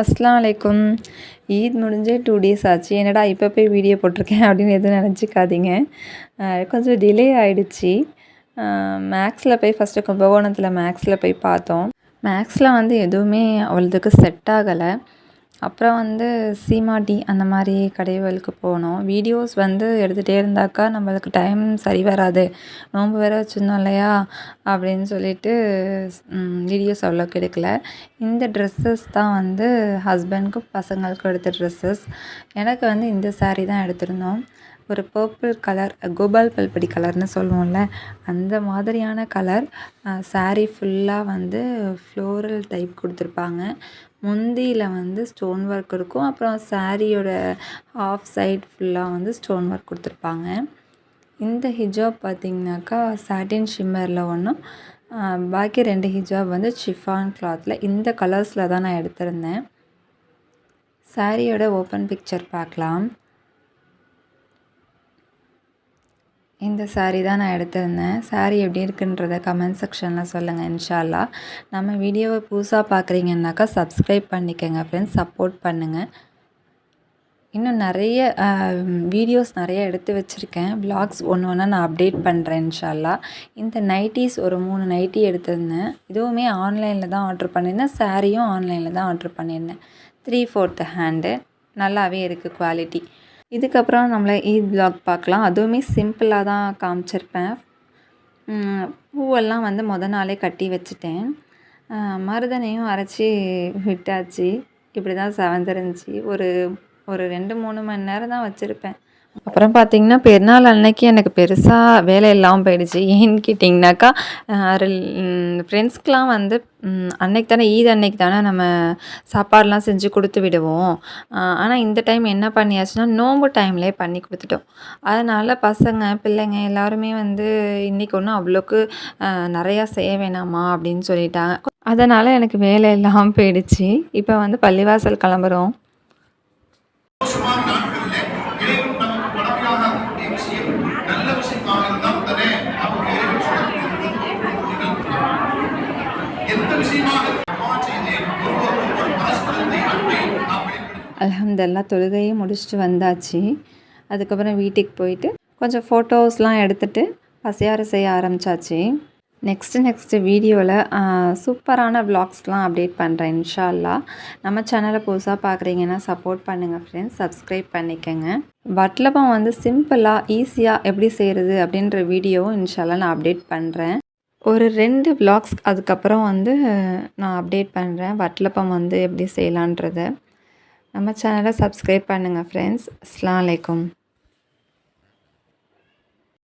அஸ்ஸலாமு அலைக்கும். ஈத் முடிஞ்சே 2 டேஸ் ஆச்சு. என்னடா இப்போ போய் வீடியோ போட்டிருக்கேன் அப்படின்னு எதுவும் நினச்சிக்காதீங்க. கொஞ்சம் டிலே ஆகிடுச்சி. மேக்ஸில் போய் ஃபஸ்ட்டு கும்பகோணத்தில் மேக்ஸில் போய் பார்த்தோம். மேக்ஸில் வந்து எதுவுமே அவ்வளோதுக்கு செட் ஆகலை. அப்புறம் வந்து சீமாட்டி அந்த மாதிரி கடைகளுக்கு போனோம். வீடியோஸ் வந்து எடுத்துகிட்டே இருந்தாக்கா நம்மளுக்கு டைம் சரி வராது, நோன்பு வேறு வச்சுருந்தோம் இல்லையா அப்படின்னு சொல்லிட்டு வீடியோஸ் அவ்வளோக்கு எடுக்கலை. இந்த ட்ரெஸ்ஸஸ் தான் வந்து ஹஸ்பண்டுக்கும் பசங்களுக்கும் எடுத்த ட்ரெஸ்ஸஸ். எனக்கு வந்து இந்த சாரீ தான் எடுத்திருந்தோம். ஒரு பர்பிள் கலர், கோபால் பல்படி கலர்னு சொல்லுவோம்ல, அந்த மாதிரியான கலர். சாரீ ஃபுல்லாக வந்து ஃப்ளோரல் டைப் கொடுத்துருப்பாங்க. முந்தியில் வந்து ஸ்டோன் ஒர்க் இருக்கும். அப்புறம் சாரியோட ஹாஃப் சைட் ஃபுல்லாக வந்து ஸ்டோன் ஒர்க் கொடுத்துருப்பாங்க. இந்த ஹிஜாப் பார்த்திங்கனாக்கா சாட்டின் ஷிம்மரில் ஒன்றும், பாக்கி 2 ஹிஜாப் வந்து ஷிஃபான் கிளாத்தில். இந்த கலர்ஸில் தான் நான் எடுத்திருந்தேன். சாரியோட ஓப்பன் பிக்சர் பார்க்கலாம். இந்த சாரீ தான் நான் எடுத்திருந்தேன். சாரீ எப்படி இருக்குன்றத கமெண்ட் செக்ஷனில் சொல்லுங்கள் இன்ஷா அல்லாஹ். நம்ம வீடியோவை புதுசாக பார்க்குறீங்கன்னாக்கா சப்ஸ்கிரைப் பண்ணிக்கோங்க ஃப்ரெண்ட்ஸ், சப்போர்ட் பண்ணுங்கள். இன்னும் நிறைய வீடியோஸ் நிறைய எடுத்து வச்சுருக்கேன். விலாக்ஸ் ஒன்று ஒன்றா நான் அப்டேட் பண்ணுறேன் இன்ஷா அல்லாஹ். இந்த நைட்டிஸ் ஒரு 3 நைட்டி எடுத்திருந்தேன். இதுவுமே ஆன்லைனில் தான் ஆர்டர் பண்ணியிருந்தேன். சாரியும் ஆன்லைனில் தான் ஆர்டர் பண்ணியிருந்தேன். 3/4 ஹேண்டு, நல்லாவே இருக்குது குவாலிட்டி. இதுக்கப்புறம் நம்மளை ஈத் விலாக் பார்க்கலாம். அதுவுமே சிம்பிளாக தான் காமிச்சிருப்பேன். பூவெல்லாம் வந்து நாளே கட்டி வச்சுட்டேன். மருதனையும் அரைச்சி விட்டாச்சு. இப்படி தான் செவந்திருந்துச்சி. ஒரு 2-3 மணி நேரம் தான் வச்சுருப்பேன். அப்புறம் பார்த்திங்கன்னா பெருநாள் அன்னைக்கு எனக்கு பெருசாக வேலை இல்லாமல் போயிடுச்சு. ஏன்னு கேட்டிங்கனாக்கா, ஃப்ரெண்ட்ஸ்க்கெலாம் வந்து அன்னைக்கு தானே, ஈத் அன்னைக்கு தானே நம்ம சாப்பாடெலாம் செஞ்சு கொடுத்து விடுவோம். ஆனால் இந்த டைம் என்ன பண்ணியாச்சுன்னா, நோன்பு டைம்லேயே பண்ணி கொடுத்துட்டோம். அதனால் பசங்க பிள்ளைங்க எல்லாருமே வந்து இன்றைக்கி ஒன்றும் அவ்வளோக்கு நிறையா செய்ய வேணாமா அப்படின்னு சொல்லிட்டாங்க. அதனால் எனக்கு வேலை இல்லாமல் போயிடுச்சு. இப்போ வந்து பள்ளிவாசல் கிளம்புறோம். அல்ஹம்துலில்லாஹ் தொழுகையும் முடிச்சுட்டு வந்தாச்சு. அதுக்கப்புறம் வீட்டுக்கு போயிட்டு கொஞ்சம் ஃபோட்டோஸ்லாம் எடுத்துகிட்டு பசியாறு செய்ய ஆரம்பித்தாச்சு. நெக்ஸ்ட்டு வீடியோவில் சூப்பரான விலாக்ஸ்லாம் அப்டேட் பண்ணுறேன் இன்ஷா அல்லாஹ். நம்ம சேனலை புதுசாக பார்க்குறீங்கன்னா சப்போர்ட் பண்ணுங்கள் ஃப்ரெண்ட்ஸ், சப்ஸ்கிரைப் பண்ணிக்கோங்க. வட்டலப்பம் வந்து சிம்பிளாக ஈஸியாக எப்படி செய்கிறது அப்படின்ற வீடியோவும் இன்ஷா அல்லாஹ் நான் அப்டேட் பண்ணுறேன். ஒரு 2 விலாக்ஸ் அதுக்கப்புறம் வந்து நான் அப்டேட் பண்ணுறேன் வட்டலப்பம் வந்து எப்படி செய்யலான்றதை. நம்ம சேனலை சப்ஸ்கிரைப் பண்ணுங்கள் ஃப்ரெண்ட்ஸ். அஸ்ஸலாமு அலைக்கும்.